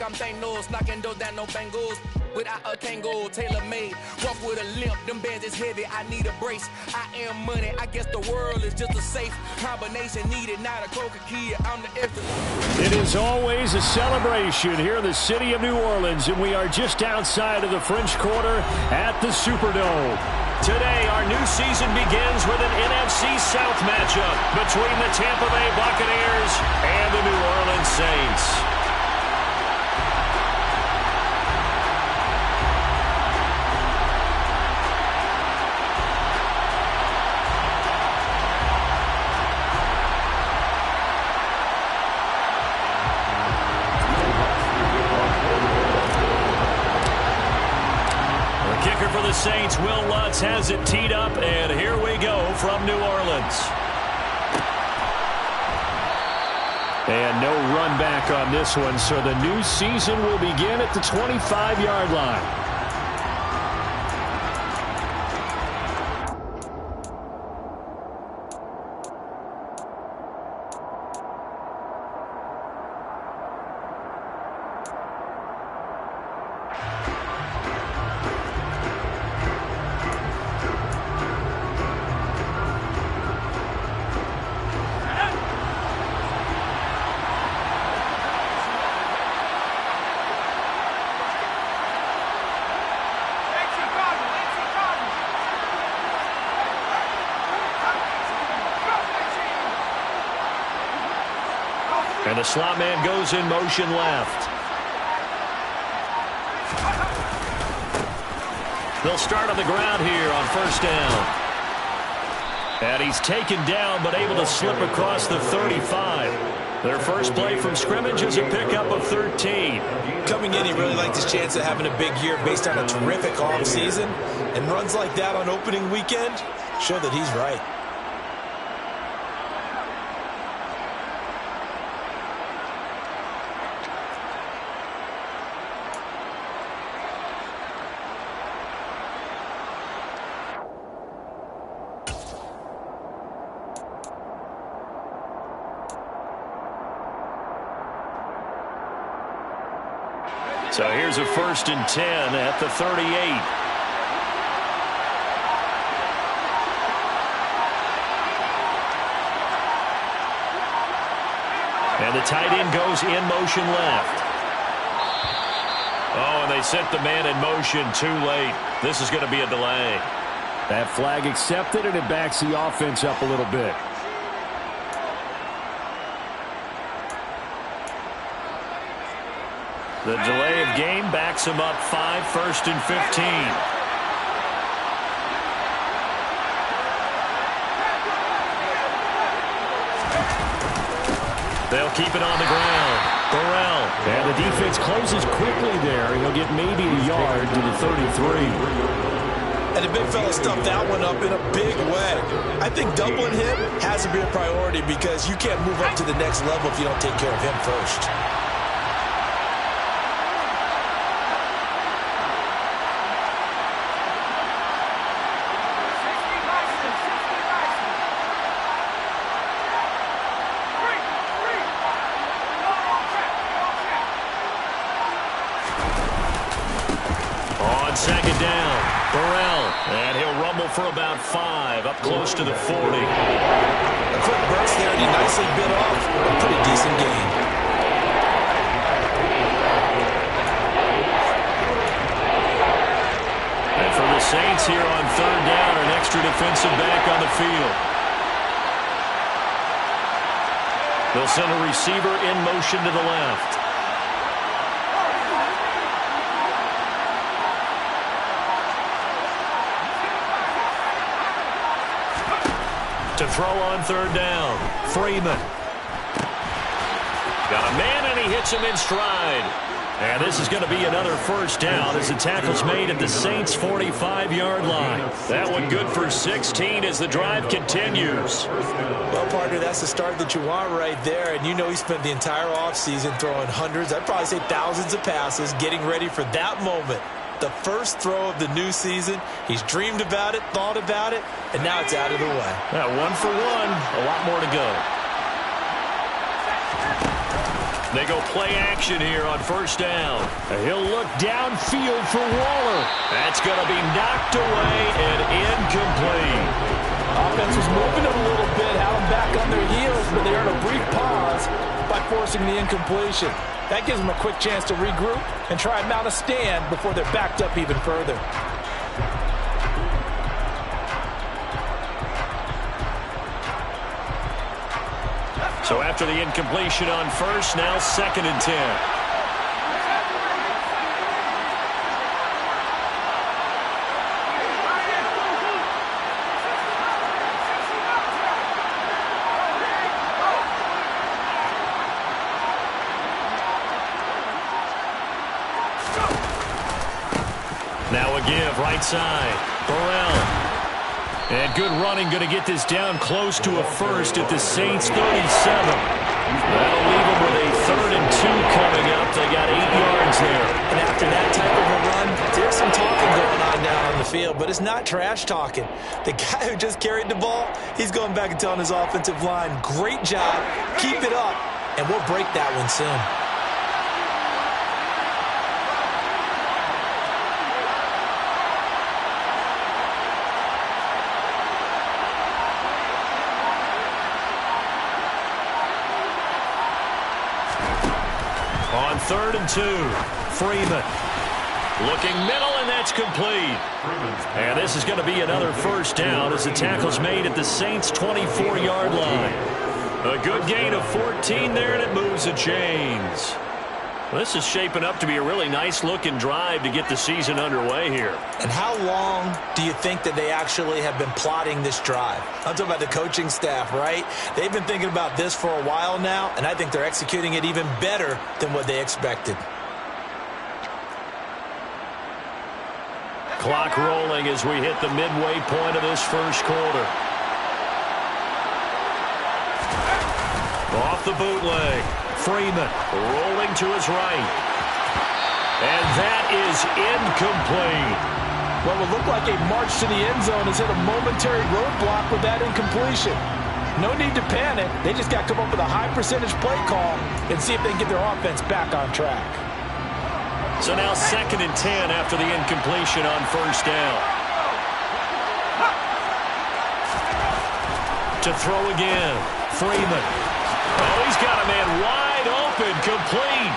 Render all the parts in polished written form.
I'm Thanos, knocking those down, no bangles. Without a Kangol, tailor-made. Walk with a limp, them bands is heavy, I need a brace. I am money, I guess the world is just a safe combination needed, not a Coca-Cola, I'm the extra. It is always a celebration here in the city of New Orleans, and we are just outside of the French Quarter at the Superdome. Today, our new season begins with an NFC South matchup between the Tampa Bay Buccaneers and the New Orleans Saints. The Saints, Will Lutz has it teed up, and here we go from New Orleans. And no run back on this one, so the new season will begin at the 25-yard line. And the slot man goes in motion left. They'll start on the ground here on first down. And he's taken down but able to slip across the 35. Their first play from scrimmage is a pickup of 13. Coming in, he really liked his chance of having a big year based on a terrific offseason. And runs like that on opening weekend show that he's right. So here's a 1st and 10 at the 38. And the tight end goes in motion left. Oh, and they sent the man in motion too late. This is going to be a delay. That flag accepted, and it backs the offense up a little bit. The delay of game backs him up 5, 1st and 15. They'll keep it on the ground. Burrell. And the defense closes quickly there. He'll get maybe a yard to the 33. And the big fella stuffed that one up in a big way. I think doubling him has to be a priority because you can't move up to the next level if you don't take care of him first. Second down, Burrell, and he'll rumble for about 5, up close to the 40. A quick burst there, and he nicely bit off a pretty decent gain. And for the Saints here on 3rd down, an extra defensive back on the field. They'll send a receiver in motion to the left. To throw on 3rd down, Freeman. Got a man, and he hits him in stride. And this is going to be another 1st down as the tackle's made at the Saints' 45-yard line. That one good for 16 as the drive continues. Well, partner, that's the start that you want right there. And you know he spent the entire offseason throwing hundreds, I'd probably say thousands of passes, getting ready for that moment. The first throw of the new season. He's dreamed about it, thought about it, and now it's out of the way. Yeah, 1 for 1, a lot more to go. They go play action here on first down. He'll look downfield for Waller. That's going to be knocked away and incomplete. Offense was moving them a little bit, had them back on their heels, but they earned a brief pause by forcing the incompletion. That gives them a quick chance to regroup and try and mount a stand before they're backed up even further. So after the incompletion on first, now 2nd and 10. Now a give, right side. Burrell. And good running, going to get this down close to a first at the Saints' 37. That'll leave them with a 3rd and 2 coming up. They got 8 yards there. And after that type of a run, there's some talking going on down on the field, but it's not trash talking. The guy who just carried the ball, he's going back and telling his offensive line, great job, keep it up, and we'll break that one soon. On 3rd and 2, Freeman looking middle, and that's complete. And this is going to be another first down as the tackle's made at the Saints' 24-yard line. A good gain of 14 there, and it moves the chains. This is shaping up to be a really nice-looking drive to get the season underway here. And how long do you think that they actually have been plotting this drive? I'm talking about the coaching staff, right? They've been thinking about this for a while now, and I think they're executing it even better than what they expected. Clock rolling as we hit the midway point of this first quarter. Off the bootleg. Freeman rolling to his right. And that is incomplete. What would look like a march to the end zone has hit a momentary roadblock with that incompletion. No need to panic. They just got to come up with a high percentage play call and see if they can get their offense back on track. So now 2nd and 10 after the incompletion on first down. To throw again. Freeman. Oh, he's got a man wide open, complete.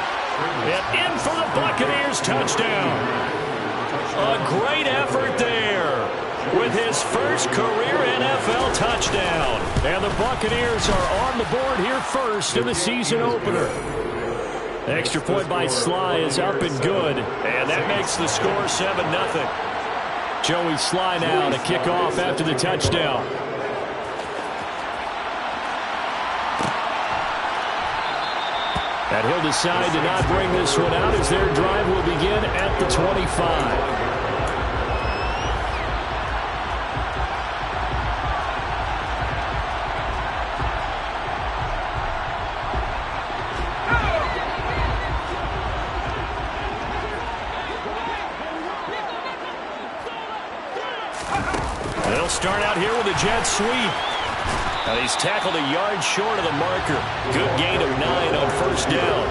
And in for the Buccaneers touchdown. A great effort there with his first career NFL touchdown. And the Buccaneers are on the board here first in the season opener. Extra point by Sly is up and good. And that makes the score 7-0. Joey Sly now to kick off after the touchdown. And he'll decide to not bring this one out as their drive will begin at the 25. They'll start out here with a jet sweep. And he's tackled a yard short of the marker. Good gain of 9 on first down.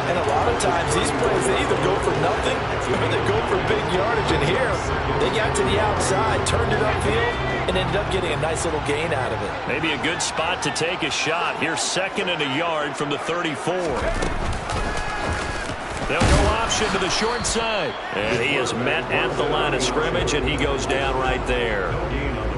And a lot of times these plays, they either go for nothing or they go for big yardage. And here, they got to the outside, turned it upfield, and ended up getting a nice little gain out of it. Maybe a good spot to take a shot. Here's 2nd and a yard from the 34. They'll go option to the short side. And he is met at the line of scrimmage, and he goes down right there.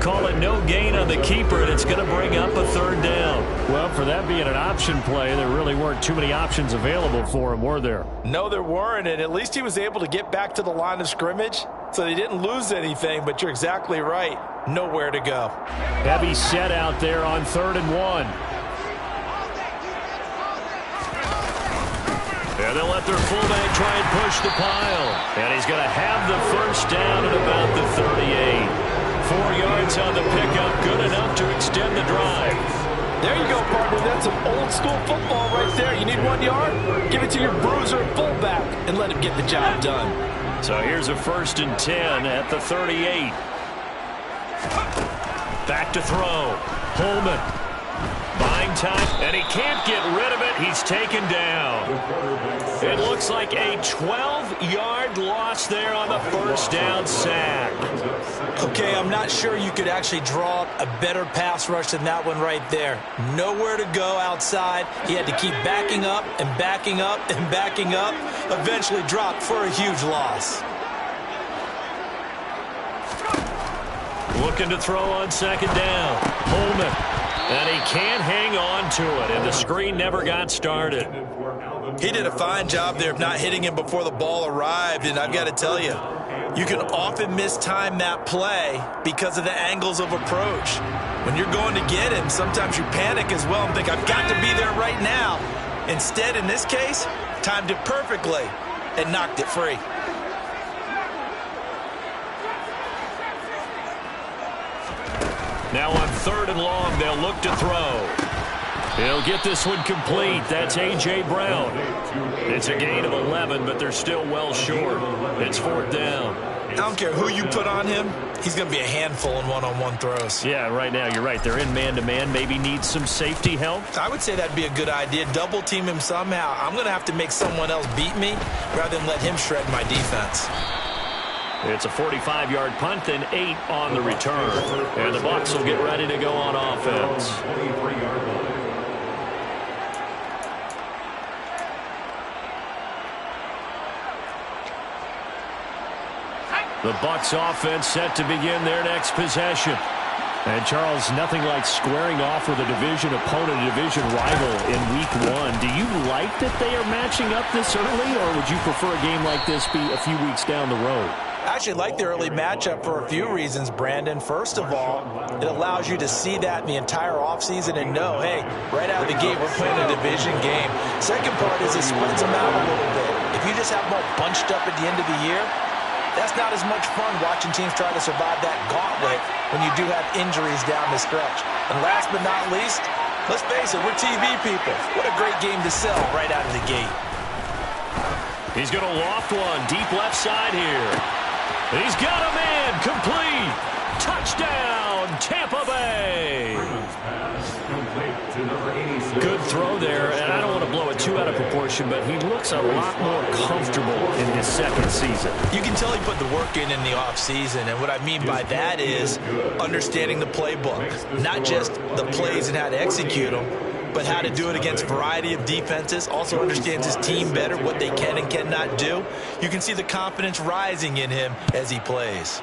Call it no gain on the keeper, and it's going to bring up a 3rd down. Well, for that being an option play, there really weren't too many options available for him, were there? No, there weren't, and at least he was able to get back to the line of scrimmage, so they didn't lose anything, but you're exactly right. Nowhere to go. Heavy set out there on 3rd and 1. And they'll let their fullback try and push the pile. And he's going to have the first down at about the 38. 4 yards on the pickup, good enough to extend the drive. There you go, partner. That's some old school football right there. You need 1 yard? Give it to your bruiser fullback and let him get the job done. So here's a 1st and 10 at the 38. Back to throw. Holman buying throwing time, and he can't get rid of it. He's taken down. It looks like a 12-yard loss there on the first down sack. Okay, I'm not sure you could actually draw a better pass rush than that one right there. Nowhere to go outside. He had to keep backing up and backing up and backing up. Eventually dropped for a huge loss. Looking to throw on second down. Holman. And he can't hang on to it, and the screen never got started. He did a fine job there of not hitting him before the ball arrived, and I've got to tell you, you can often mistime that play because of the angles of approach. When you're going to get him, sometimes you panic as well and think, I've got to be there right now. Instead, in this case, timed it perfectly and knocked it free. Now on third and long, they'll look to throw. He'll get this one complete. That's A.J. Brown. It's a gain of 11, but they're still well short. It's fourth down. I don't care who you put on him. He's going to be a handful in one-on-one throws. Yeah, right now you're right. They're in man-to-man. Maybe need some safety help. I would say that'd be a good idea. Double team him somehow. I'm going to have to make someone else beat me rather than let him shred my defense. It's a 45-yard punt and 8 on the return. And the Bucs will get ready to go on offense. The Bucs offense set to begin their next possession. And, Charles, nothing like squaring off with a division opponent, a division rival in Week 1. Do you like that they are matching up this early, or would you prefer a game like this be a few weeks down the road? I actually like the early matchup for a few reasons, Brandon. First of all, it allows you to see that in the entire offseason and know, hey, right out of the gate, we're playing a division game. Second part is it spreads them out a little bit. If you just have them all bunched up at the end of the year, that's not as much fun watching teams try to survive that gauntlet when you do have injuries down the stretch. And last but not least, let's face it, we're TV people. What a great game to sell right out of the gate. He's going to loft one deep left side here. He's got a man complete. Touchdown, Tampa Bay. Good throw there, and I don't want to blow it too out of proportion, but he looks a lot more comfortable in his second season. You can tell he put the work in the offseason, and what I mean by that is understanding the playbook, not just the plays and how to execute them, but how to do it against a variety of defenses. Also understands his team better, what they can and cannot do. You can see the confidence rising in him as he plays.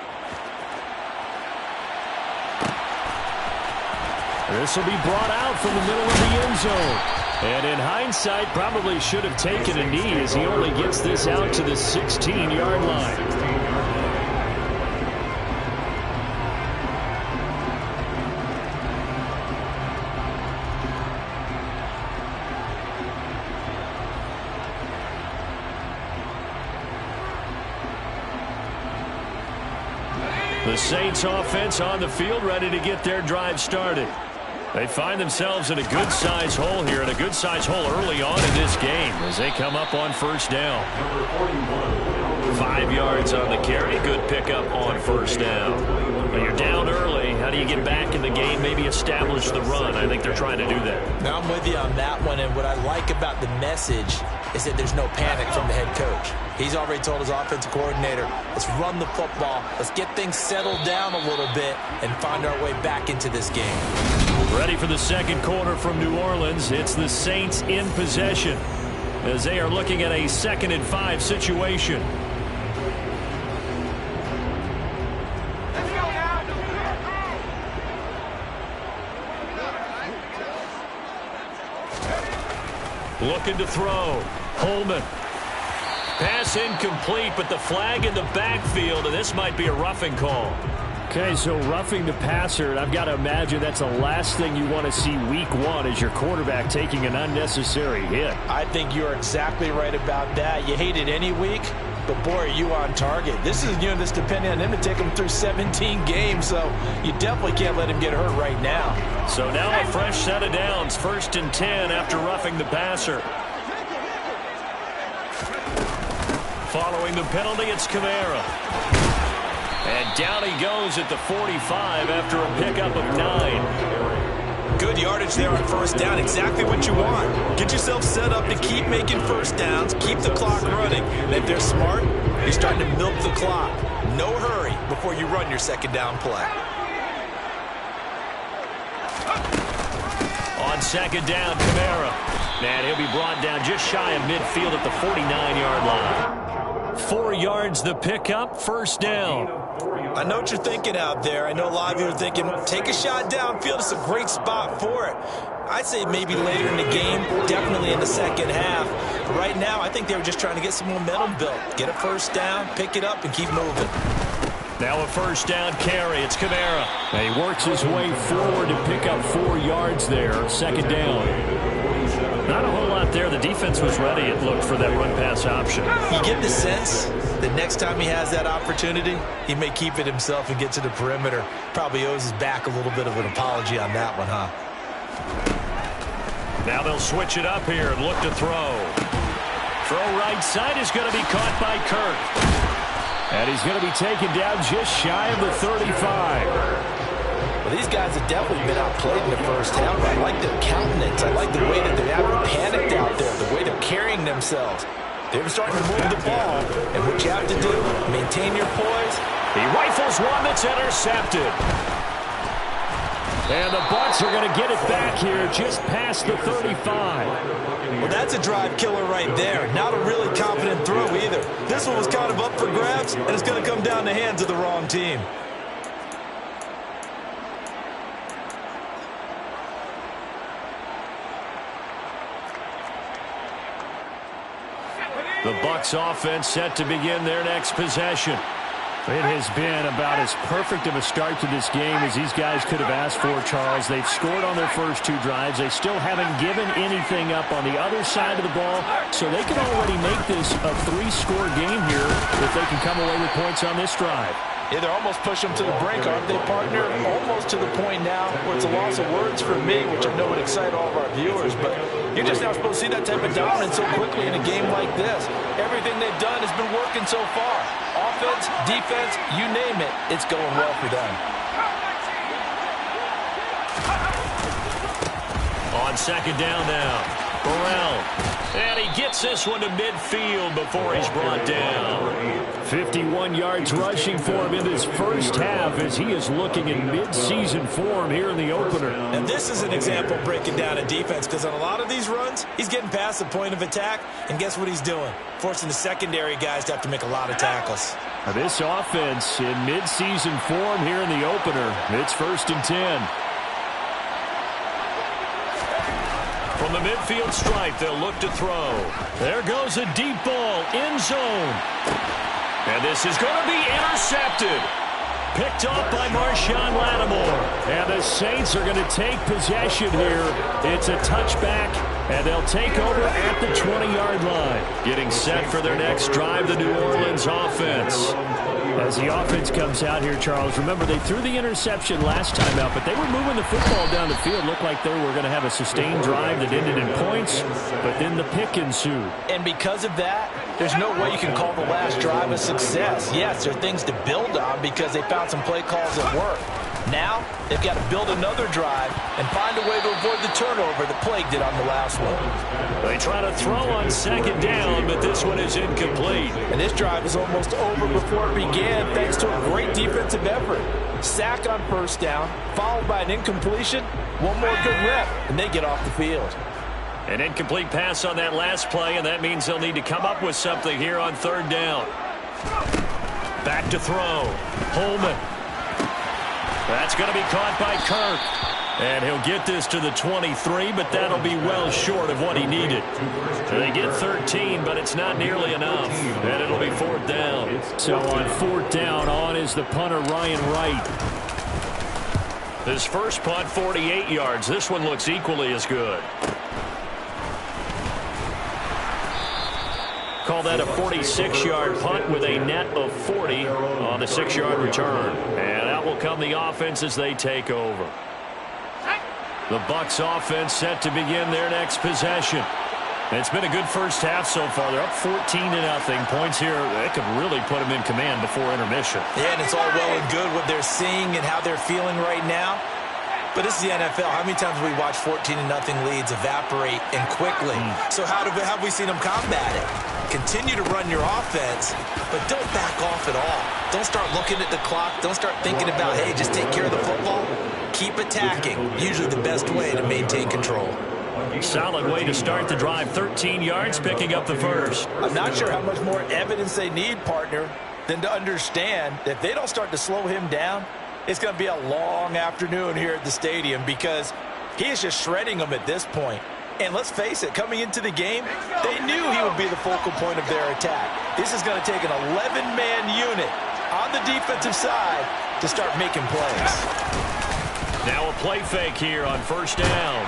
This will be brought out from the middle of the end zone. And in hindsight, probably should have taken a knee as he only gets this out to the 16-yard line. The Saints offense on the field, ready to get their drive started. They find themselves in a good-size hole here, and a good-size hole early on in this game as they come up on first down. 5 yards on the carry. Good pickup on first down. But you're down early. How do you get back in the game, maybe establish the run? I think they're trying to do that. Now I'm with you on that one, and what I like about the message is that there's no panic from the head coach. He's already told his offensive coordinator, let's run the football, let's get things settled down a little bit and find our way back into this game. Ready for the second quarter from New Orleans. It's the Saints in possession as they are looking at a 2nd and 5 situation. Looking to throw. Holman. Pass incomplete, but the flag in the backfield, and this might be a roughing call. Okay, so roughing the passer, and I've got to imagine that's the last thing you want to see week 1 as your quarterback taking an unnecessary hit. I think you're exactly right about that. You hate it any week, but boy, are you on target. This is this depending on him to take him through 17 games, so you definitely can't let him get hurt right now. So now a fresh set of downs, 1st and 10 after roughing the passer. Following the penalty, it's Kamara. And down he goes at the 45 after a pickup of 9. Good yardage there on first down. Exactly what you want. Get yourself set up to keep making first downs, keep the clock running. And if they're smart, you're starting to milk the clock. No hurry before you run your second down play. On second down, Kamara. And he'll be brought down just shy of midfield at the 49-yard line. 4 yards the pickup, first down. I know what you're thinking out there. I know a lot of you are thinking, take a shot downfield. It's a great spot for it. I'd say maybe later in the game, definitely in the second half. But right now, I think they were just trying to get some momentum built. Get a first down, pick it up, and keep moving. Now a first down carry. It's Kamara. And he works his way forward to pick up 4 yards there. Second down. Not a whole lot there. The defense was ready, it looked, for that run-pass option. You get the sense that next time he has that opportunity, he may keep it himself and get to the perimeter. Probably owes his back a little bit of an apology on that one, huh? Now they'll switch it up here and look to throw. Throw right side is going to be caught by Kirk. And he's going to be taken down just shy of the 35. Well, these guys have definitely been outplayed in the first half. I like their countenance. I like the way that they haven't panicked out there, the way they're carrying themselves. They're starting to move the ball. And what you have to do, maintain your poise. He rifles one that's intercepted. And the Bucs are going to get it back here just past the 35. Well, that's a drive killer right there. Not a really confident throw either. This one was kind of up for grabs, and it's going to come down the hands of the wrong team. The Bucs offense set to begin their next possession. It has been about as perfect of a start to this game as these guys could have asked for, Charles. They've scored on their first 2 drives. They still haven't given anything up on the other side of the ball, so they can already make this a 3-score game here if they can come away with points on this drive. Yeah, they're almost pushing them to the brink, aren't they, partner? Almost to the point now where it's a loss of words for me, which I know would excite all of our viewers. But you're just not supposed to see that type of dominance so quickly in a game like this. Everything they've done has been working so far. Offense, defense, you name it, it's going well for them. On second down now, Burrell. And he gets this one to midfield before he's brought down. 51 yards rushing for him in this first half as he is looking in mid-season form here in the opener. And this is an example of breaking down a defense, because on a lot of these runs, he's getting past the point of attack, and guess what he's doing? Forcing the secondary guys to have to make a lot of tackles. Now this offense in mid-season form here in the opener. It's 1st and 10. From the midfield stripe, they'll look to throw. There goes a deep ball, end zone. And this is going to be intercepted. Picked off by Marshawn Lattimore. And the Saints are going to take possession here. It's a touchback, and they'll take over at the 20-yard line. Getting set for their next drive, the New Orleans offense. As the offense comes out here, Charles, remember they threw the interception last time out, but they were moving the football down the field. Looked like they were going to have a sustained drive that ended in points, but then the pick ensued. And because of that, there's no way you can call the last drive a success. Yes, there are things to build on because they found some play calls that work. Now, they've got to build another drive and find a way to avoid the turnover that plagued it on the last one. They try to throw on second down, but this one is incomplete. And this drive is almost over before it began thanks to a great defensive effort. Sack on first down, followed by an incompletion, one more good rep, and they get off the field. An incomplete pass on that last play, and that means they'll need to come up with something here on third down. Back to throw. Holman. That's going to be caught by Kirk. And he'll get this to the 23, but that'll be well short of what he needed. They get 13, but it's not nearly enough. And it'll be 4th down. So on 4th down, on is the punter, Ryan Wright. His first punt, 48 yards. This one looks equally as good. Call that a 46-yard punt with a net of 40 on the 6-yard return. And out will come the offense as they take over. The Bucs offense set to begin their next possession. It's been a good first half so far. They're up 14-0. Points here, they could really put them in command before intermission. Yeah, and it's all well and good what they're seeing and how they're feeling right now. But this is the NFL. How many times have we watched 14-0 leads evaporate and quickly? So how have we seen them combat it? Continue to run your offense, but don't back off at all. Don't start looking at the clock. Don't start thinking about, hey, just take care of the football. Keep attacking. Usually the best way to maintain control. Solid way to start the drive. 13 yards, picking up the first. I'm not sure how much more evidence they need, partner, than to understand that if they don't start to slow him down, it's going to be a long afternoon here at the stadium because he is just shredding them at this point. And let's face it, coming into the game, they knew he would be the focal point of their attack. This is going to take an 11-man unit on the defensive side to start making plays. Now a play fake here on first down.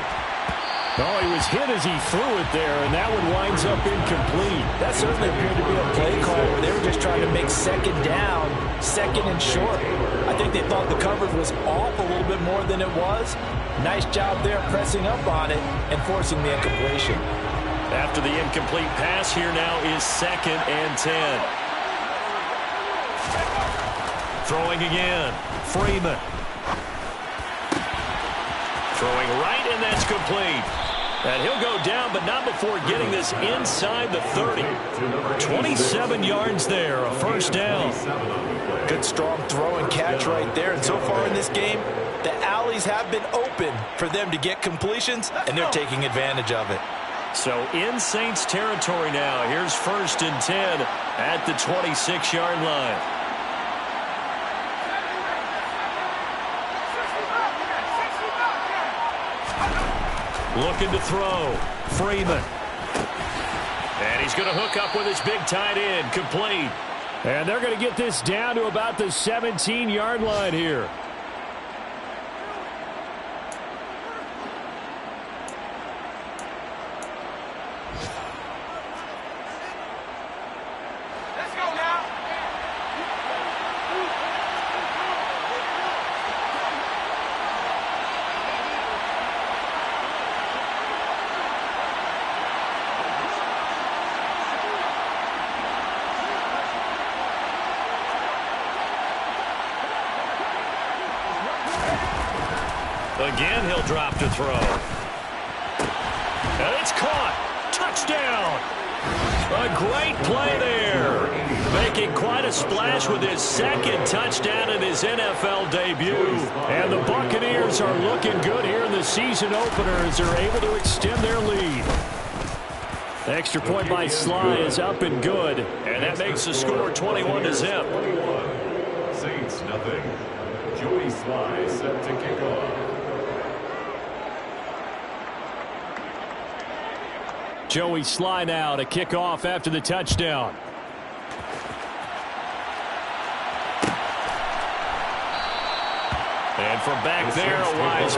Oh, he was hit as he threw it there, and that one winds up incomplete. That certainly appeared to be a play call where they were just trying to make second down, second and short. I think they thought the coverage was off a little bit more than it was. Nice job there pressing up on it and forcing the incompletion. After the incomplete pass, here now is 2nd and 10. Throwing again. Freeman. Throwing right, and that's complete. And he'll go down, but not before getting this inside the 30. 27 yards there, a first down. Good strong throw and catch right there. And so far in this game, the alleys have been open for them to get completions, and they're taking advantage of it. So in Saints territory now. Here's 1st and 10 at the 26-yard line. Looking to throw. Freeman. And he's going to hook up with his big tight end. Complete. And they're going to get this down to about the 17-yard line here. Again, he'll drop to throw. And it's caught. Touchdown. A great play there. Making quite a splash with his 2nd touchdown in his NFL debut. And the Buccaneers are looking good here in the season opener as they're able to extend their lead. The extra point by Sly is up and good. And that makes the score 21-0. Saints nothing. Joey Sly set to kick off. Joey Sly now to kick off after the touchdown. And from back there, a wise.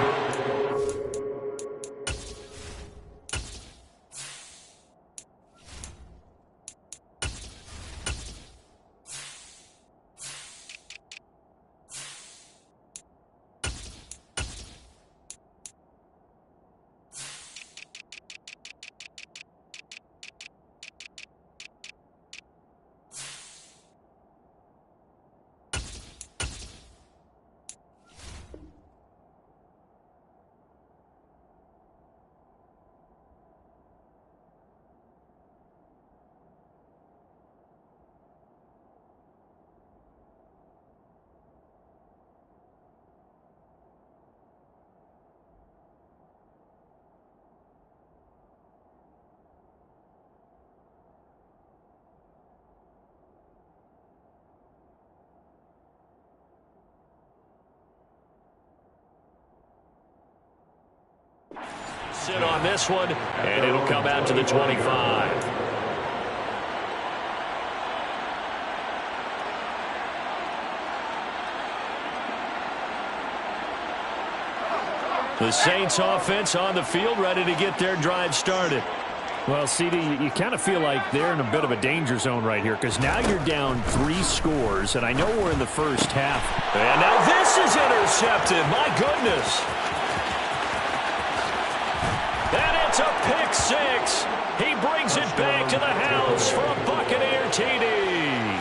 Sit on this one, and it'll come out to the 25. The Saints offense on the field, ready to get their drive started. Well, CD, you kind of feel like they're in a bit of a danger zone right here because now you're down 3 scores, and I know we're in the first half. And now this is intercepted. My goodness. And it's a pick 6. He brings it back to the house for a Buccaneer TD.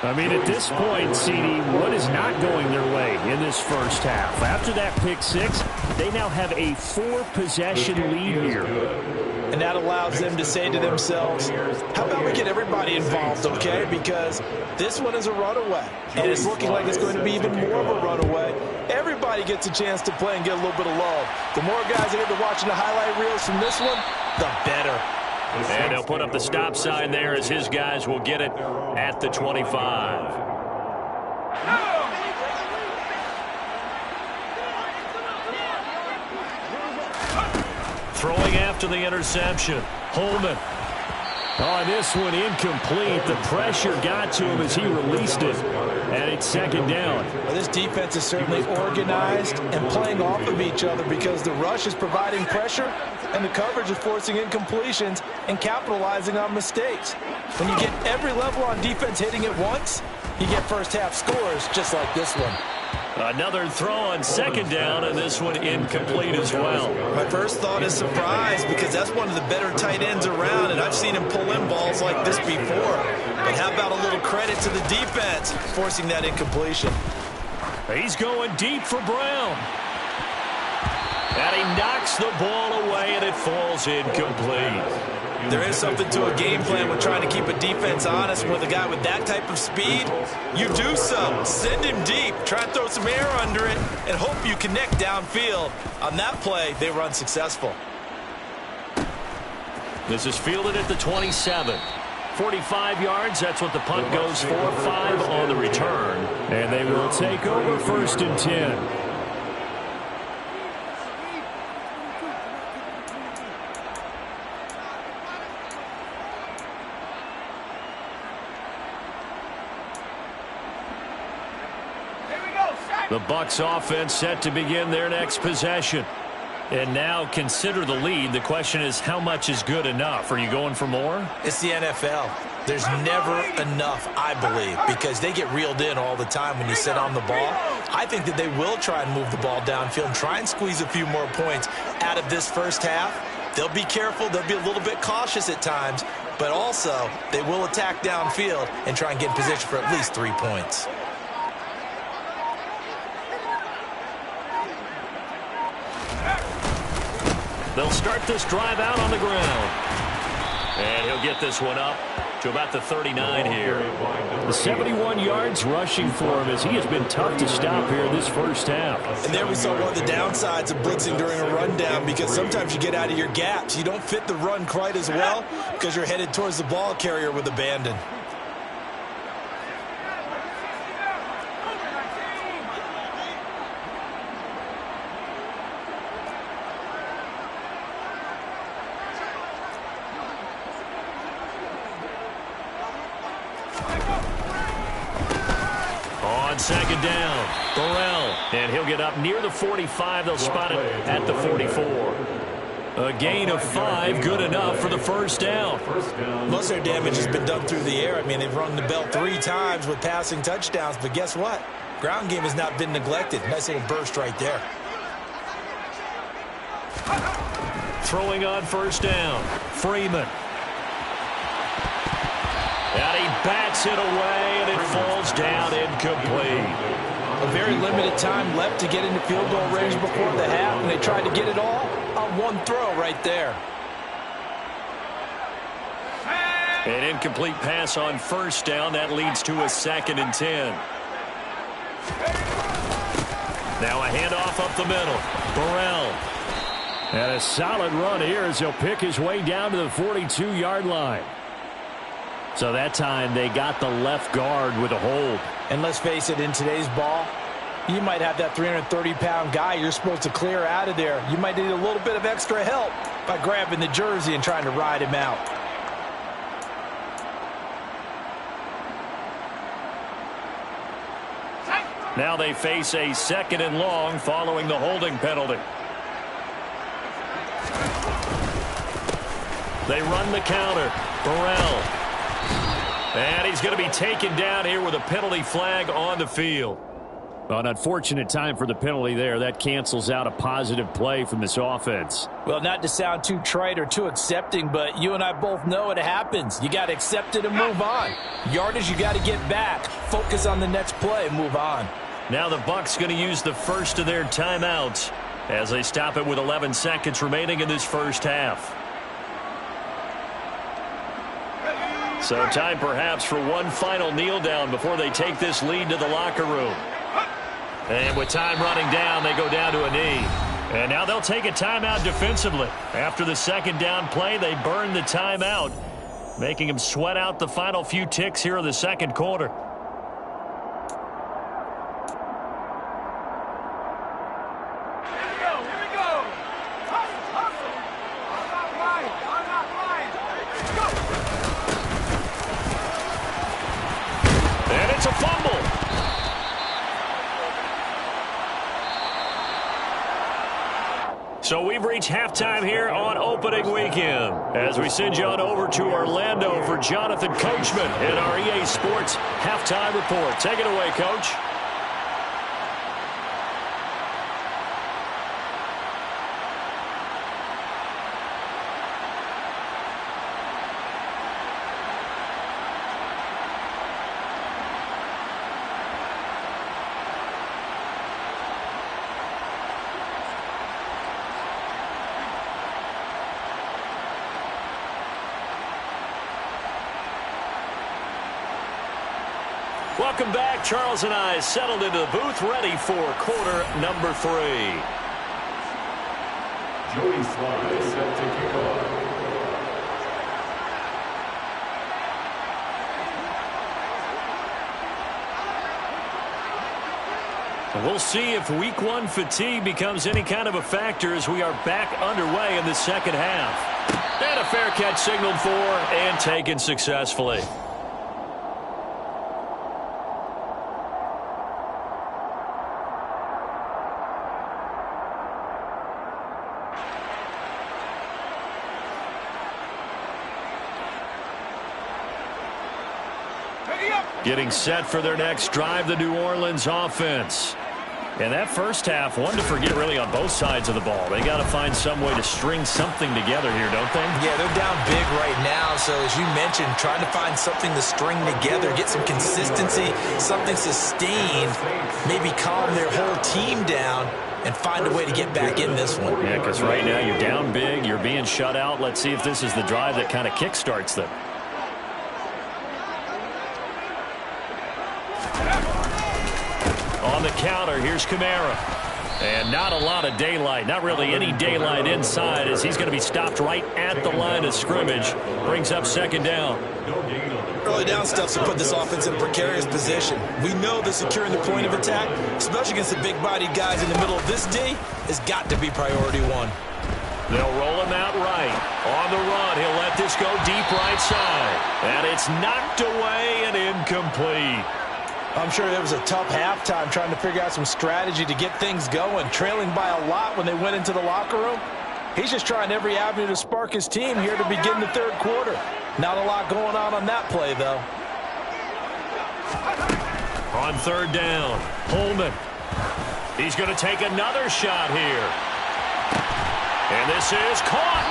I mean, at this point, CD, what is not going their way in this first half? After that pick six, they now have a 4-possession lead here. And that allows them to say to themselves, how about we get everybody involved, okay? Because this one is a runaway, and it's looking like it's going to be even more of a runaway. Everybody gets a chance to play and get a little bit of love. The more guys that are watching the highlight reels from this one, the better. And they'll put up the stop sign there as his guys will get it at the 25. Throwing after the interception. Holman. Oh, this one incomplete. The pressure got to him as he released it. And it's second down. Well, this defense is certainly organized and playing off of each other because the rush is providing pressure and the coverage is forcing incompletions and capitalizing on mistakes. When you get every level on defense hitting at once, you get first half scores just like this one. Another throw on second down, and this one incomplete as well. My first thought is surprise because that's one of the better tight ends around, and I've seen him pull in balls like this before. But how about a little credit to the defense forcing that incompletion? He's going deep for Brown. And he knocks the ball away, and it falls incomplete. There is something to a game plan with trying to keep a defense honest. With a guy with that type of speed, you do so. Send him deep. Try and throw some air under it and hope you connect downfield. On that play, they were unsuccessful. This is fielded at the 27. 45 yards, that's what the punt goes for. 5 on the return. And they will take over 1st and 10. The Bucs offense set to begin their next possession. And now consider the lead. The question is, how much is good enough? Are you going for more? It's the NFL. There's never enough, I believe, because they get reeled in all the time when you sit on the ball. I think that they will try and move the ball downfield and try and squeeze a few more points out of this first half. They'll be careful. They'll be a little bit cautious at times, but also they will attack downfield and try and get in position for at least 3 points. They'll start this drive out on the ground. And he'll get this one up to about the 39 here. The 71 yards rushing for him as he has been tough to stop here this first half. And there we saw one of the downsides of blitzing during a rundown because sometimes you get out of your gaps. You don't fit the run quite as well because you're headed towards the ball carrier with abandon. On second down, Burrell. And he'll get up near the 45. They'll spot it at the 44. A gain of 5, good enough for the first down. Most of their damage has been done through the air. I mean, they've rung the bell 3 times with passing touchdowns, but guess what? Ground game has not been neglected. Nice little burst right there. Throwing on first down, Freeman. And he bats it away, and it falls down incomplete. A very limited time left to get into field goal range before the half, and they tried to get it all on one throw right there. An incomplete pass on first down. That leads to a 2nd and 10. Now a handoff up the middle. Burrell. And a solid run here as he'll pick his way down to the 42-yard line. So that time they got the left guard with a hold. And let's face it, in today's ball, you might have that 330-pound guy you're supposed to clear out of there. You might need a little bit of extra help by grabbing the jersey and trying to ride him out. Now they face a 2nd and long following the holding penalty. They run the counter. Burrell. And he's going to be taken down here with a penalty flag on the field. An unfortunate time for the penalty there. That cancels out a positive play from this offense. Well, not to sound too trite or too accepting, but you and I both know it happens. You got to accept it and move on. Yardage, you got to get back. Focus on the next play and move on. Now the Bucs going to use the first of their timeouts as they stop it with 11 seconds remaining in this first half. So time perhaps for one final kneel down before they take this lead to the locker room. And with time running down, they go down to a knee. And now they'll take a timeout defensively. After the second down play, they burn the timeout, making them sweat out the final few ticks here in the second quarter. And it's a fumble. So we've reached halftime here on opening weekend as we send you on over to Orlando for Jonathan Coachman in our EA Sports halftime report. Take it away, Coach. Welcome back. Charles and I settled into the booth, ready for quarter number 3. Joey Sly set to kick off. We'll see if week 1 fatigue becomes any kind of a factor as we are back underway in the second half. And a fair catch signaled for and taken successfully. Getting set for their next drive, the New Orleans offense. And that first half, one to forget really on both sides of the ball. They got to find some way to string something together here, don't they? Yeah, they're down big right now. So as you mentioned, trying to find something to string together, get some consistency, something sustained, maybe calm their whole team down and find a way to get back in this one. Yeah, because right now you're down big, you're being shut out. Let's see if this is the drive that kind of kickstarts them. On the counter, here's Kamara. And not a lot of daylight, not really any daylight inside as he's going to be stopped right at the line of scrimmage. Brings up second down. Early down stuff's to put this offense in a precarious position. We know that securing the point of attack, especially against the big-bodied guys in the middle of this D, has got to be priority 1. They'll roll him out right. On the run, he'll let this go deep right side. And it's knocked away and incomplete. I'm sure it was a tough halftime trying to figure out some strategy to get things going, trailing by a lot when they went into the locker room. He's just trying every avenue to spark his team here to begin the third quarter. Not a lot going on that play, though. On third down, Holman. He's going to take another shot here. And this is caught.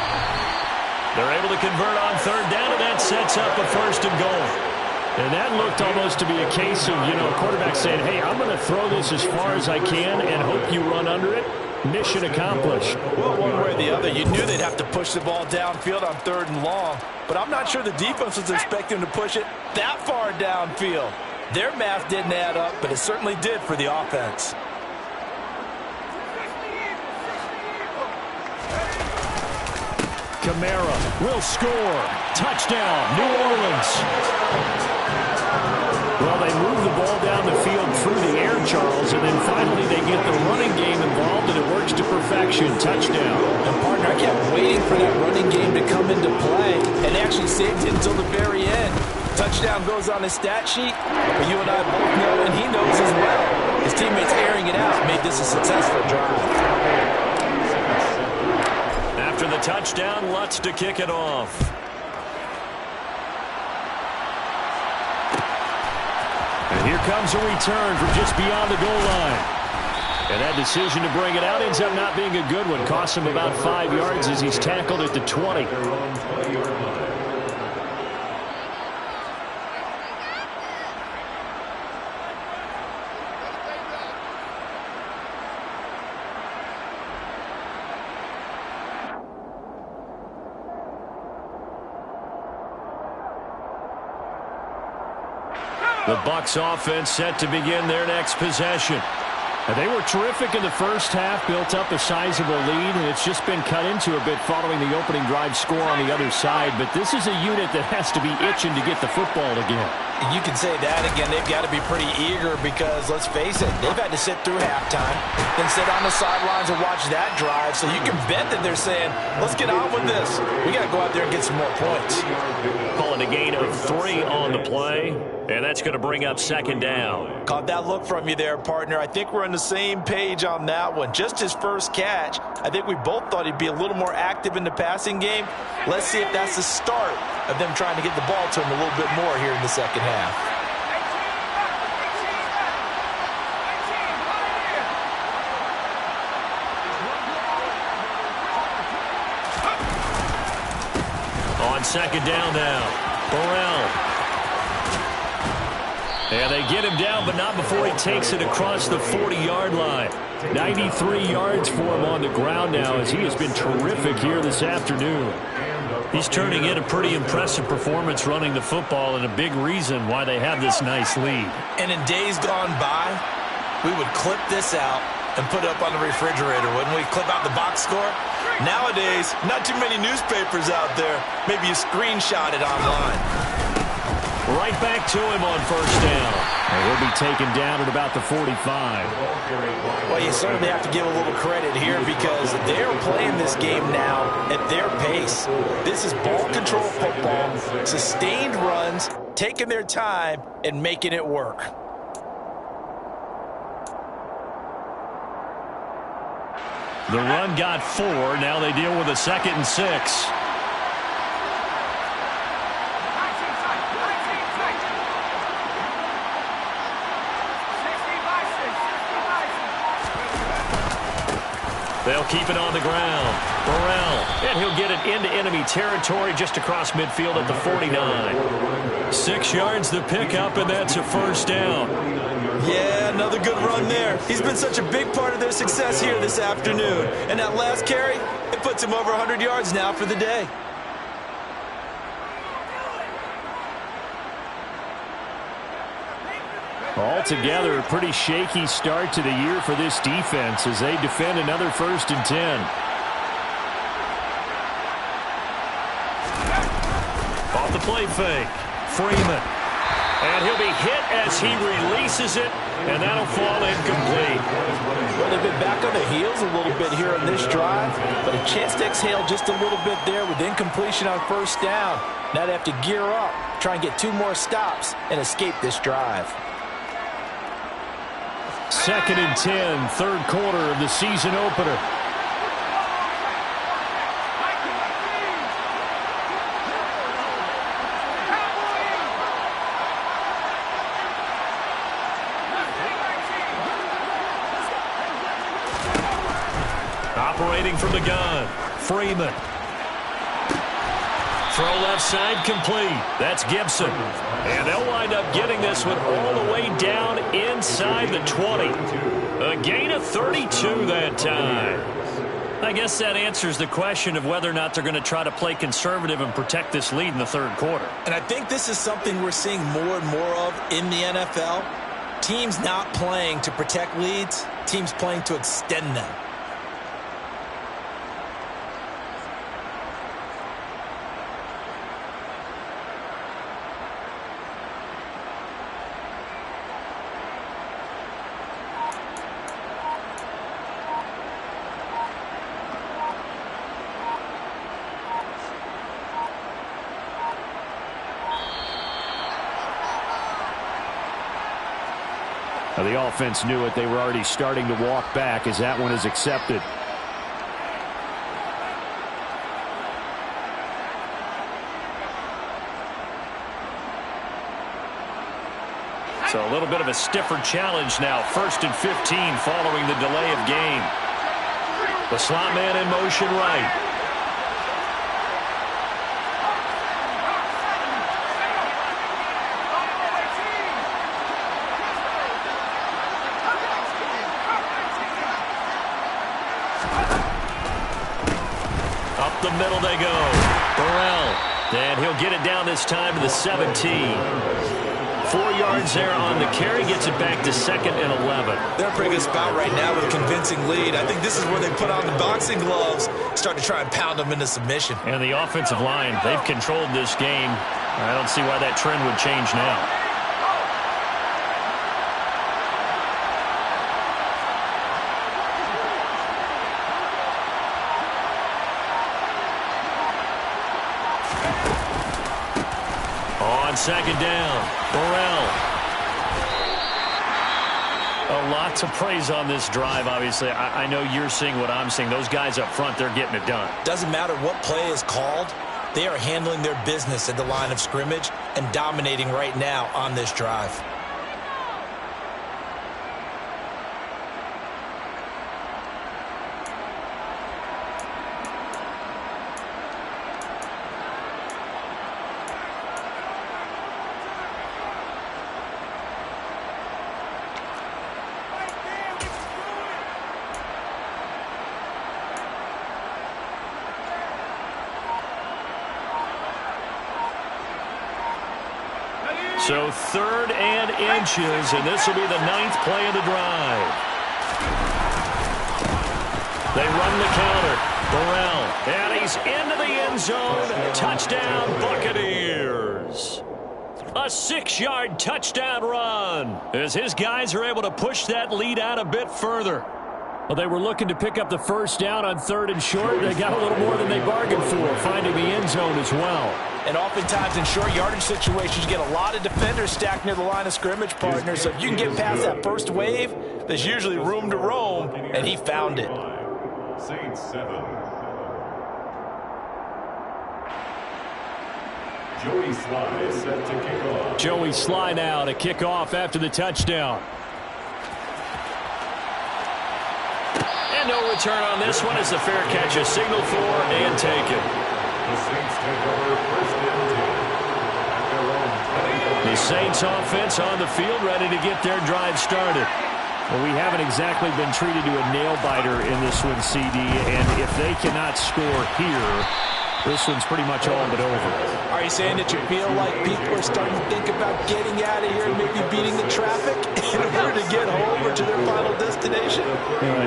They're able to convert on third down, and that sets up a first and goal. And that looked almost to be a case of, a quarterback saying, hey, I'm going to throw this as far as I can and hope you run under it. Mission accomplished. Well, one way or the other, you knew they'd have to push the ball downfield on third and long. But I'm not sure the defense was expecting to push it that far downfield. Their math didn't add up, but it certainly did for the offense. Kamara will score. Touchdown, New Orleans. Well, they move the ball down the field through the air, Charles, and then finally they get the running game involved, and it works to perfection. Touchdown. And, partner, I kept waiting for that running game to come into play and actually saved it until the very end. Touchdown goes on his stat sheet, but you and I both know, and he knows as well, his teammates airing it out made this a successful drive. After the touchdown, Lutz to kick it off. And here comes a return from just beyond the goal line. And that decision to bring it out ends up not being a good one. Costs him about 5 yards as he's tackled at the 20. The Bucs offense set to begin their next possession. And they were terrific in the first half, built up a sizable lead, and it's just been cut into a bit following the opening drive score on the other side. But this is a unit that has to be itching to get the football again. You can say that again. They've got to be pretty eager because, let's face it, they've had to sit through halftime, then sit on the sidelines and watch that drive. So you can bet that they're saying, let's get on with this. We got to go out there and get some more points. Calling a gain of 3 on the play, and that's going to bring up second down. Caught that look from you there, partner. I think we're on the same page on that one. Just his first catch, I think we both thought he'd be a little more active in the passing game. Let's see if that's the start of them trying to get the ball to him a little bit more here in the second half. On second down now, Burrell. And they get him down, but not before he takes it across the 40-yard line. 93 yards for him on the ground now as he has been terrific here this afternoon. He's turning in a pretty impressive performance running the football and a big reason why they have this nice lead. And in days gone by, we would clip this out and put it up on the refrigerator, wouldn't we? Clip out the box score. Nowadays, not too many newspapers out there. Maybe you screenshot it online. Right back to him on first down. And he'll be taken down at about the 45. Well, you certainly have to give a little credit here because they're playing this game now at their pace. This is ball control football, sustained runs, taking their time and making it work. The run got 4. Now they deal with a 2nd and 6. They'll keep it on the ground. Burrell, and he'll get it into enemy territory just across midfield at the 49. 6 yards the pickup, and that's a first down. Yeah, another good run there. He's been such a big part of their success here this afternoon. And that last carry, it puts him over 100 yards now for the day. Altogether, a pretty shaky start to the year for this defense as they defend another 1st and 10. Off the play fake, Freeman. And he'll be hit as he releases it, and that'll fall incomplete. Well, they've been back on their heels a little bit here on this drive, but a chance to exhale just a little bit there with incompletion on first down. Now they have to gear up, try and get 2 more stops, and escape this drive. 2nd and 10, third quarter of the season opener. Operating from the gun, Freeman. Throw left side complete. That's Gibson. And they'll wind up getting this one all the way down inside the 20. A gain of 32 that time. I guess that answers the question of whether or not they're going to try to play conservative and protect this lead in the third quarter. And I think this is something we're seeing more and more of in the NFL. Teams not playing to protect leads, teams playing to extend them. Now, the offense knew it. They were already starting to walk back as that one is accepted. So a little bit of a stiffer challenge now. 1st and 15 following the delay of game. The slot man in motion right. Up the middle they go. Burrell. And he'll get it down this time to the 17. 4 yards there on the carry. Gets it back to 2nd and 11. They're in a pretty good spot right now with a convincing lead. I think this is where they put on the boxing gloves, start to try and pound them into submission. And the offensive line, they've controlled this game. I don't see why that trend would change now. On 2nd down, Burrell. A lot to praise on this drive, obviously. I know you're seeing what I'm seeing. Those guys up front, they're getting it done. Doesn't matter what play is called. They are handling their business at the line of scrimmage and dominating right now on this drive. So 3rd and inches, and this will be the 9th play of the drive. They run the counter. Burrell, and he's into the end zone. Touchdown, Buccaneers. A 6-yard touchdown run as his guys are able to push that lead out a bit further. Well, they were looking to pick up the 1st down on 3rd and short. They got a little more than they bargained for, finding the end zone as well. And oftentimes in short yardage situations, you get a lot of defenders stacked near the line of scrimmage, partners. So if you can get past that first wave, there's usually room to roam, and he found it. Saints 7. Joey Sly set to kick off. Joey Sly now to kick off after the touchdown. And no return on this one as the fair catch is signaled for and taken. The Saints take over 1st and 10 at their own 20. The Saints offense on the field ready to get their drive started. Well, we haven't exactly been treated to a nail-biter in this one, CD, and if they cannot score here, this one's pretty much all but over. Are you saying that you feel like people are starting to think about getting out of here and maybe beating the traffic in order to get home or to their final destination?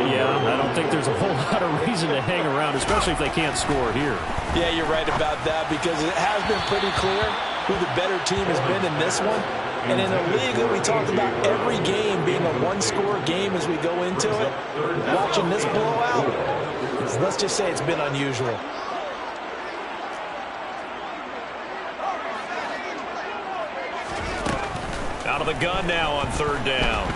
Yeah, I don't think there's a whole lot of reason to hang around, especially if they can't score here. Yeah, you're right about that because it has been pretty clear who the better team has been in this one. And in a league that we talked about every game being a one-score game as we go into it, watching this blowout, let's just say it's been unusual. Out of the gun now on 3rd down.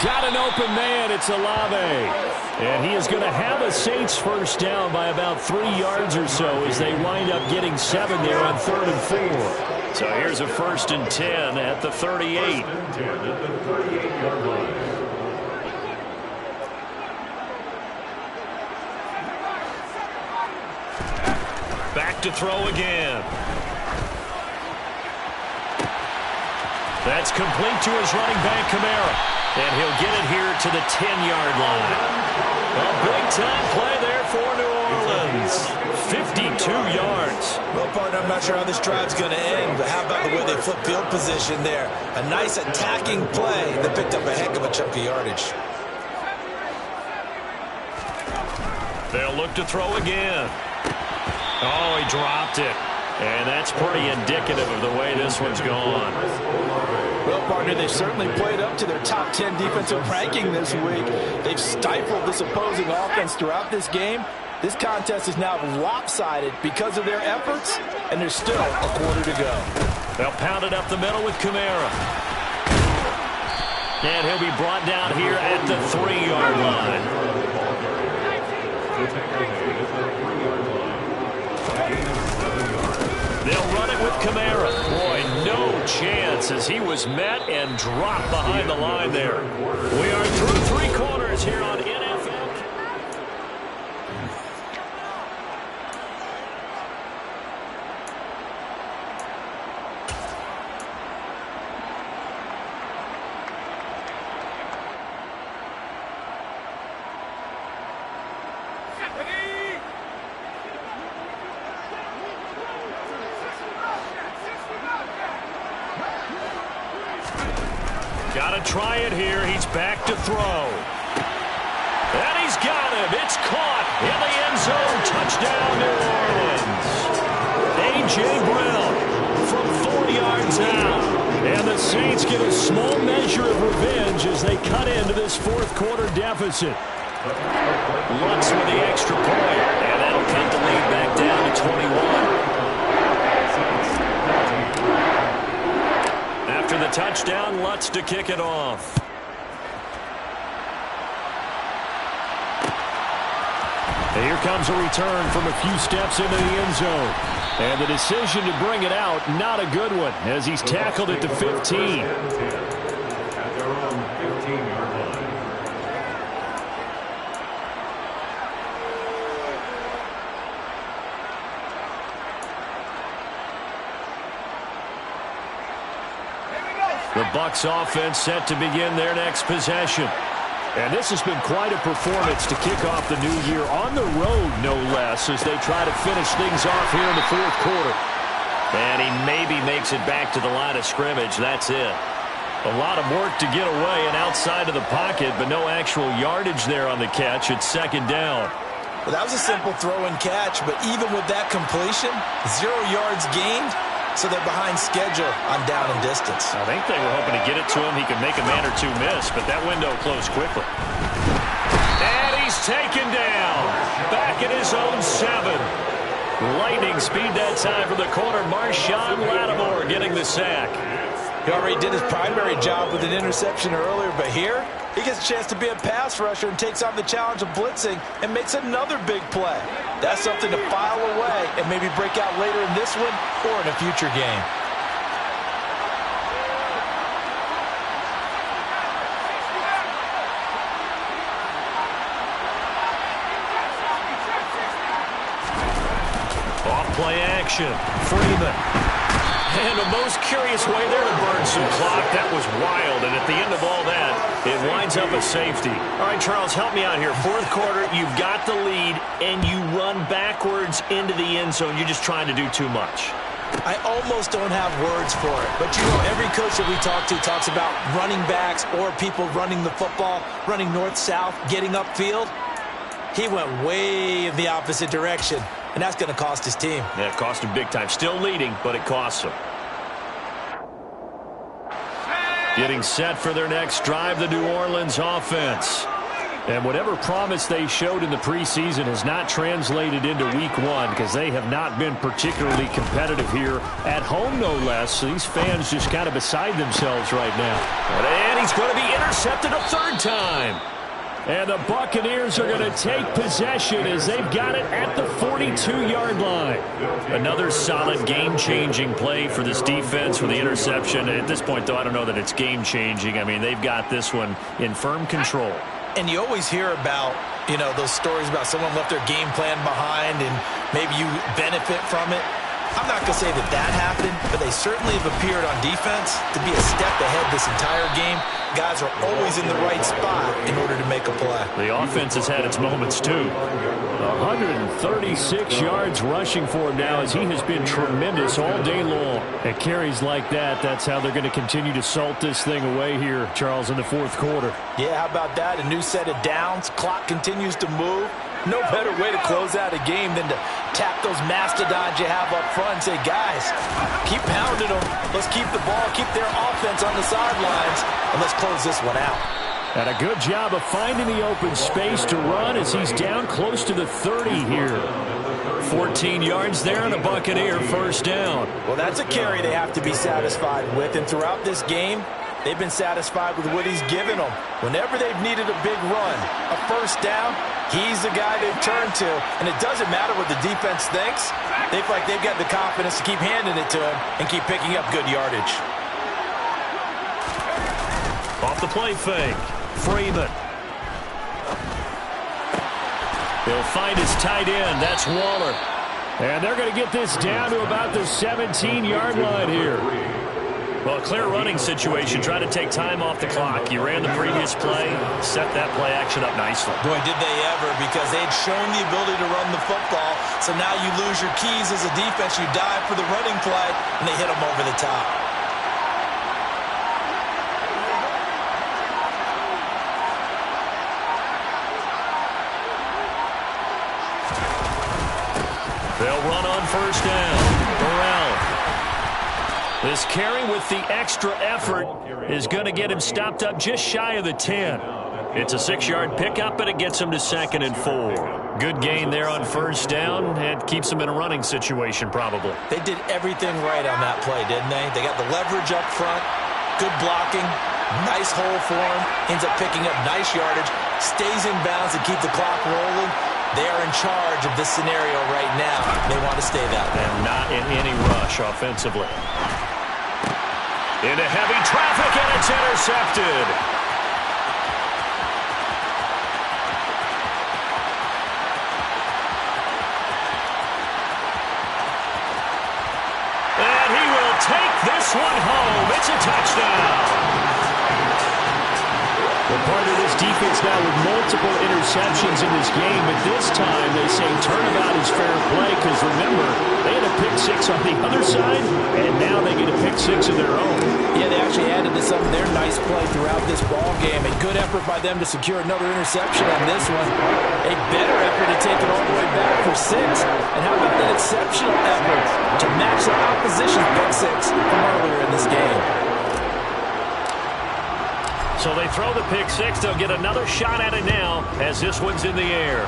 Got an open man. It's Olave. And he is going to have a Saints 1st down by about 3 yards or so as they wind up getting 7 there on 3rd and 4. So here's a 1st and 10 at the 38. 1st and 10 at the 38-yard line. Back to throw again. That's complete to his running back, Kamara. And he'll get it here to the 10-yard line. A big-time play there for New Orleans. 52 yards. Well, partner, I'm not sure how this drive's going to end, but how about the way they flip field position there? A nice attacking play that picked up a heck of a chunk of yardage. They'll look to throw again. Oh, he dropped it. And that's pretty indicative of the way this one's gone. Well, partner, they've certainly played up to their top 10 defensive ranking this week. They've stifled this opposing offense throughout this game. This contest is now lopsided because of their efforts, and there's still a quarter to go. They'll pound it up the middle with Kamara. And he'll be brought down here at the 3-yard line. They'll run it with Kamara. Boy, no chance offense as he was met and dropped behind the line there. We are through 3 quarters here on NFL. Got to try it here. He's back to throw. And he's got him. It's caught in the end zone. Touchdown, New Orleans. A.J. Brown from 4 yards out. And the Saints get a small measure of revenge as they cut into this fourth quarter deficit. Lutz with the extra point. And that'll cut the lead back down to 21. After the touchdown, Lutz to kick it off. And here comes a return from a few steps into the end zone. And the decision to bring it out, not a good one, as he's tackled at the 15. At their own 15-yard line. The Bucs offense set to begin their next possession. And this has been quite a performance to kick off the new year on the road, no less, as they try to finish things off here in the fourth quarter. And he maybe makes it back to the line of scrimmage. That's it. A lot of work to get away and outside of the pocket, but no actual yardage there on the catch. It's second down. Well, that was a simple throw and catch, but even with that completion, 0 yards gained. So they're behind schedule on down and distance. I think they were hoping to get it to him. He could make a man or two miss, but that window closed quickly. And he's taken down. Back at his own 7. Lightning speed that time from the corner. Marshawn Lattimore getting the sack. He already did his primary job with an interception earlier, but here he gets a chance to be a pass rusher and takes on the challenge of blitzing and makes another big play. That's something to file away and maybe break out later in this one or in a future game. Off-play action. Freeman. And a most curious way there to burn some clock. That was wild, and at the end of all that, it winds up a safety. All right, Charles, help me out here. Fourth quarter, you've got the lead, and you run backwards into the end zone. You're just trying to do too much. I almost don't have words for it, but you know, every coach that we talk to talks about running backs or people running the football, running north-south, getting upfield. He went way in the opposite direction. And that's going to cost his team. Yeah, it cost him big time. Still leading, but it costs him. Getting set for their next drive, the New Orleans offense. And whatever promise they showed in the preseason has not translated into week 1 because they have not been particularly competitive here at home, no less. So these fans just kind of beside themselves right now. And he's going to be intercepted a 3rd time. And the Buccaneers are going to take possession as they've got it at the 42-yard line. Another solid game-changing play for this defense with the interception. At this point, though, I don't know that it's game-changing. I mean, they've got this one in firm control. And you always hear about, you know, those stories about someone left their game plan behind and maybe you benefit from it. I'm not going to say that that happened, but they certainly have appeared on defense to be a step ahead this entire game. Guys are always in the right spot in order to make a play. The offense has had its moments, too. 136 yards rushing for him now as he has been tremendous all day long. At carries like that, that's how they're going to continue to salt this thing away here, Charles, in the fourth quarter. Yeah, how about that? A new set of downs. Clock continues to move. No better way to close out a game than to tap those mastodons you have up front and say, guys, keep pounding them. Let's keep the ball, keep their offense on the sidelines, and let's close this one out. And a good job of finding the open space to run as he's down close to the 30 here. 14 yards there and a Buccaneer first down. Well, that's a carry they have to be satisfied with, and throughout this game, they've been satisfied with what he's given them. Whenever they've needed a big run, a first down, he's the guy they've turned to. And it doesn't matter what the defense thinks. They feel like they've got the confidence to keep handing it to him and keep picking up good yardage. the play fake. Freeman. He'll find his tight end. That's Waller. And they're going to get this down to about the 17-yard line here. Well, a clear running situation. Try to take time off the clock. You ran the previous play, set that play action up nicely. Boy, did they ever, because they had shown the ability to run the football. So now you lose your keys as a defense. You dive for the running play, and they hit them over the top. They'll run on first down. Burrell. This carry with the extra effort is going to get him stopped up just shy of the 10. It's a 6-yard pickup, and it gets him to 2nd and 4. Good gain there on first down, and keeps him in a running situation probably. They did everything right on that play, didn't they? They got the leverage up front, good blocking, nice hole for him, ends up picking up nice yardage, stays in bounds to keep the clock rolling. They are in charge of this scenario right now. They want to stay that way. And not in any rush offensively. Into heavy traffic, and it's intercepted. And he will take this one home. It's a touchdown. Well, part of this defense now with multiple interceptions in this game, but this time they say turnabout is fair play, because remember, they had a pick 6 on the other side, and now they get a pick 6 of their own. Yeah, they actually added to some of their nice play throughout this ball game. A good effort by them to secure another interception on this one. A better effort to take it all the way back for 6. And how about that exceptional effort to match the opposition's pick 6 from earlier in this game? So they throw the pick 6. They'll get another shot at it now as this one's in the air.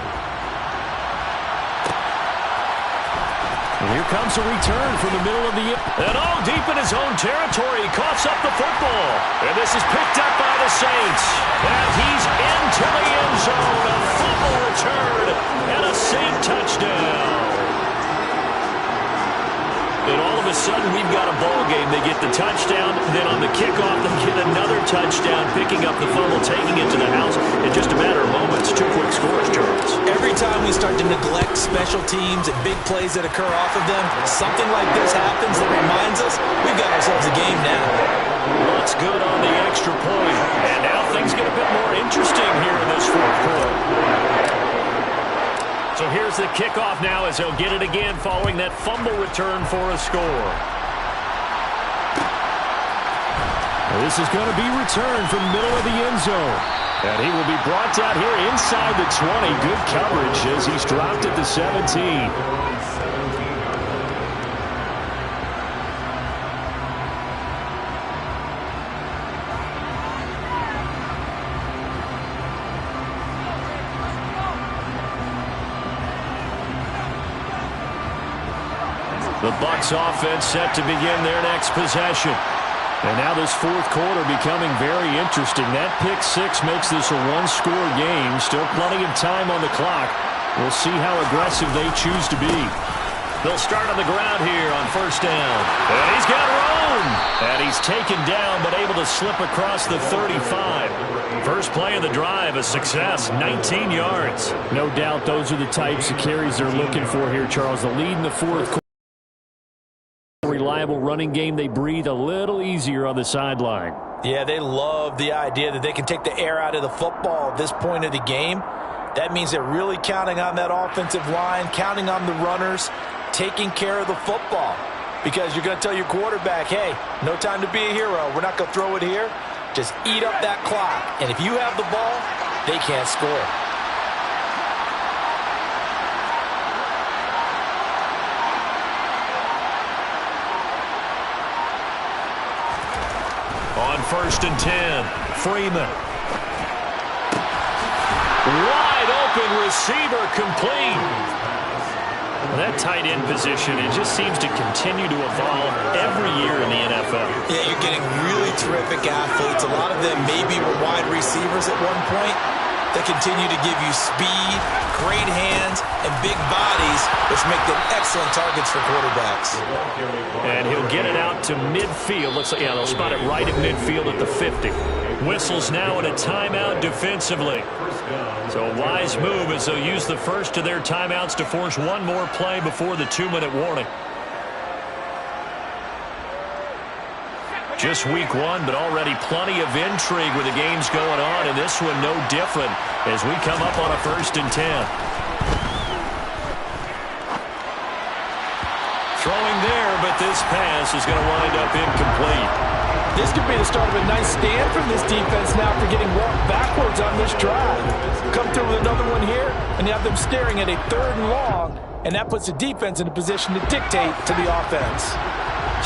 And here comes a return from the middle of the... And all deep in his own territory. He coughs up the football. And this is picked up by the Saints. And he's into the end zone. A fumble return and a Saint touchdown. And all of a sudden, we've got a ball game. They get the touchdown, then on the kickoff, they get another touchdown, picking up the fumble, taking it to the house in just a matter of moments. 2 quick scores, Charles. Every time we start to neglect special teams and big plays that occur off of them, something like this happens that reminds us we've got ourselves a game now. Looks good on the extra point. And now things get a bit more interesting here in this 4th quarter. So here's the kickoff now as they'll get it again following that fumble return for a score. This is going to be returned from the middle of the end zone. And he will be brought down here inside the 20. Good coverage as he's dropped at the 17. The Bucs offense set to begin their next possession. And now this 4th quarter becoming very interesting. That pick 6 makes this a 1-score game. Still plenty of time on the clock. We'll see how aggressive they choose to be. They'll start on the ground here on first down. And he's got room. And he's taken down but able to slip across the 35. First play of the drive, a success, 19 yards. No doubt those are the types of carries they're looking for here, Charles. The lead in the 4th quarter. Reliable running game. They breathe a little easier on the sideline. Yeah, they love the idea that they can take the air out of the football at this point of the game. That means they're really counting on that offensive line, counting on the runners, taking care of the football. Because you're going to tell your quarterback, hey, no time to be a hero. We're not going to throw it here. Just eat up that clock. And if you have the ball, they can't score. On first and 10, Freeman. Wide open receiver complete. That tight end position, it just seems to continue to evolve every year in the NFL. Yeah, you're getting really terrific athletes. A lot of them maybe were wide receivers at one point. They continue to give you speed, great hands, and big bodies, which make them excellent targets for quarterbacks. And he'll get it out to midfield. Looks like, yeah, they'll spot it right at midfield at the 50. Whistles now in a timeout defensively. So a wise move as they'll use the first of their timeouts to force one more play before the 2-minute warning. Just week one, but already plenty of intrigue with the games going on, and this one no different as we come up on a 1st and 10. Throwing there, but this pass is going to wind up incomplete. This could be the start of a nice stand from this defense now after getting walked backwards on this drive. Come through with another one here, and you have them staring at a 3rd and long, and that puts the defense in a position to dictate to the offense.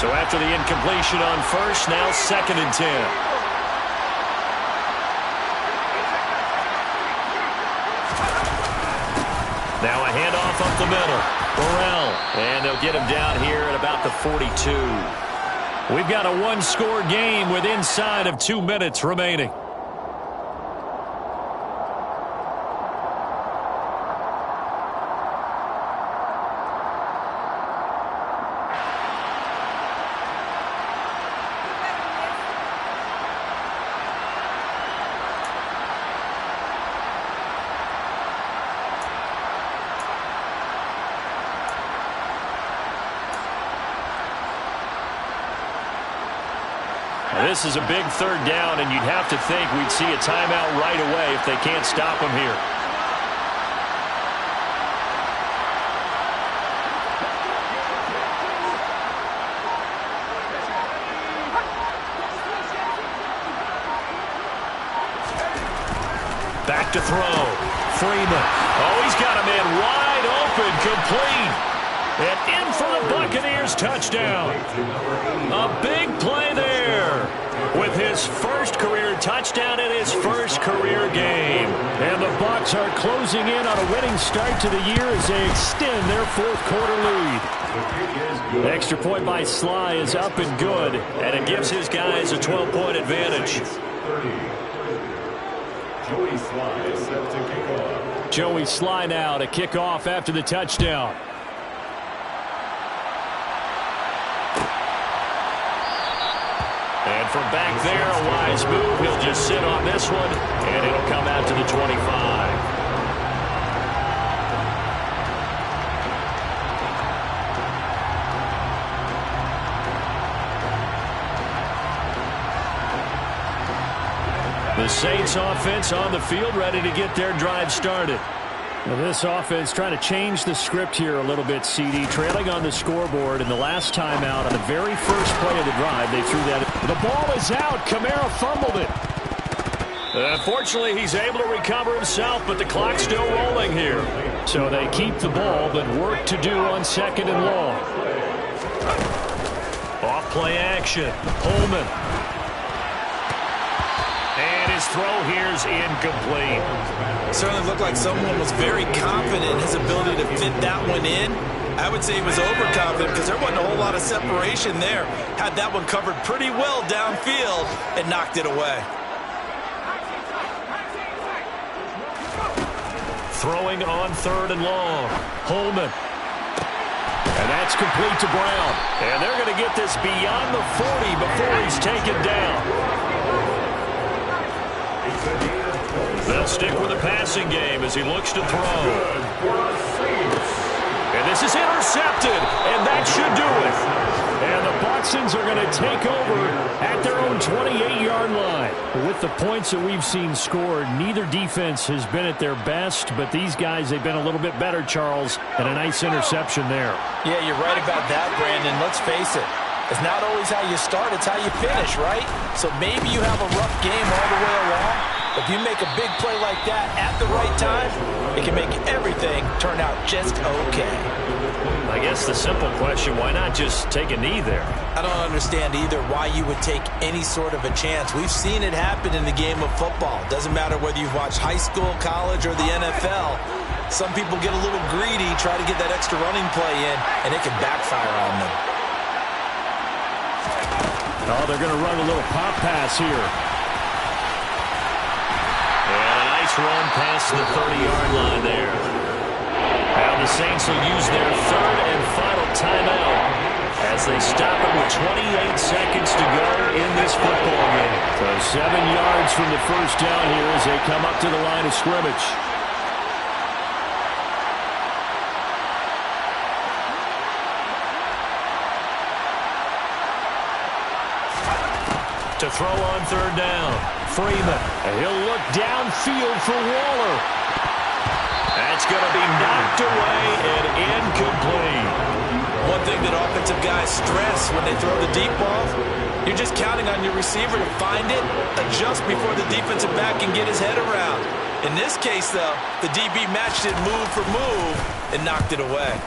So after the incompletion on first, now 2nd and 10. Now a handoff up the middle. Burrell, and they'll get him down here at about the 42. We've got a 1-score game with inside of 2 minutes remaining. This is a big 3rd down, and you'd have to think we'd see a timeout right away if they can't stop him here. Back to throw. Freeman. Oh, he's got a man wide open, complete. And in for the Buccaneers touchdown. A big play there with his first career touchdown in his first career game. And the Bucs are closing in on a winning start to the year as they extend their 4th quarter lead. The extra point by Sly is up and good, and it gives his guys a 12-point advantage. Joey Sly set to kick off. Joey Sly now to kick off after the touchdown. And from back there, a wise move. He'll just sit on this one, and it'll come out to the 25. The Saints offense on the field, ready to get their drive started. Well, this offense trying to change the script here a little bit, CD. Trailing on the scoreboard in the last timeout on the very first play of the drive. They threw that. The ball is out. Kamara fumbled it. Unfortunately, he's able to recover himself, but the clock's still rolling here. So they keep the ball, but work to do on 2nd and long. Off play action. Holman. And his throw here's incomplete. Certainly looked like someone was very confident in his ability to fit that one in. I would say he was overconfident because there wasn't a whole lot of separation there. Had that one covered pretty well downfield and knocked it away. Throwing on 3rd and long. Holman. And that's complete to Brown. And they're going to get this beyond the 40 before he's taken down. They'll stick with the passing game as he looks to throw. And this is intercepted, and that should do it. And the Bucsons are going to take over at their own 28-yard line. With the points that we've seen scored, neither defense has been at their best, but these guys, they've been a little bit better, Charles, and a nice interception there. Yeah, you're right about that, Brandon. Let's face it. It's not always how you start, it's how you finish, right? So maybe you have a rough game all the way along. If you make a big play like that at the right time, it can make everything turn out just okay. I guess the simple question, why not just take a knee there? I don't understand either why you would take any sort of a chance. We've seen it happen in the game of football. Doesn't matter whether you've watched high school, college, or the NFL. Some people get a little greedy, try to get that extra running play in, and it can backfire on them. Oh, they're going to run a little pop pass here. Run past the 30-yard line there. Now the Saints will use their 3rd and final timeout as they stop it with 28 seconds to go in this football game. The 7 yards from the first down here as they come up to the line of scrimmage. To throw on third down, Freeman. He'll look downfield for Waller. That's going to be knocked away and incomplete. One thing that offensive guys stress when they throw the deep ball, you're just counting on your receiver to find it, adjust before the defensive back can get his head around. In this case, though, the DB matched it move for move and knocked it away.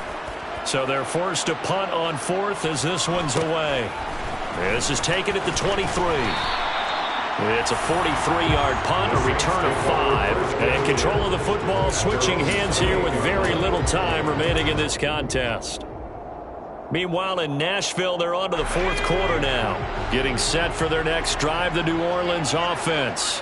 So they're forced to punt on fourth as this one's away. This is taken at the 23. It's a 43-yard punt, a return of 5. And control of the football switching hands here with very little time remaining in this contest. Meanwhile, in Nashville, they're on to the fourth quarter now. Getting set for their next drive, the New Orleans offense.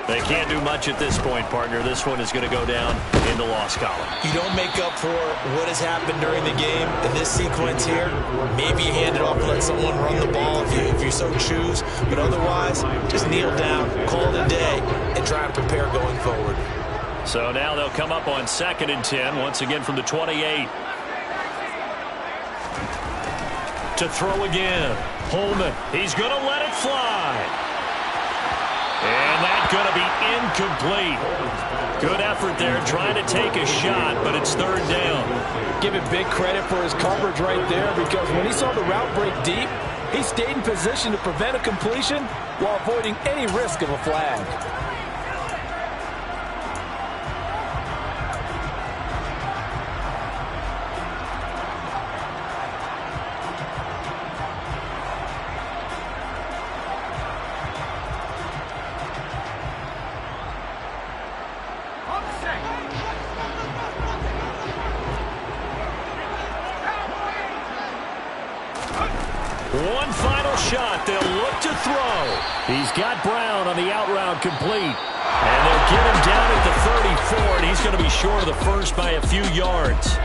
They can't do much at this point, partner. This one is going to go down in the loss column. You don't make up for what has happened during the game in this sequence here. Maybe you hand it off and let someone run the ball if you so choose. But otherwise, just kneel down, call it a day, and try and prepare going forward. So now they'll come up on 2nd and 10, once again from the 28. To throw again. Holman, he's going to let it fly. And that's going to be incomplete. Good effort there trying to take a shot, but it's third down. Give it big credit for his coverage right there, because when he saw the route break deep, he stayed in position to prevent a completion while avoiding any risk of a flag. One final shot. They'll look to throw. He's got Brown on the out route complete. And they'll get him down at the 34, and he's going to be short of the first by a few yards.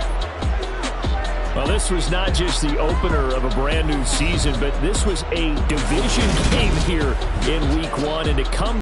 Well, this was not just the opener of a brand new season, but this was a division game here in Week 1, and to come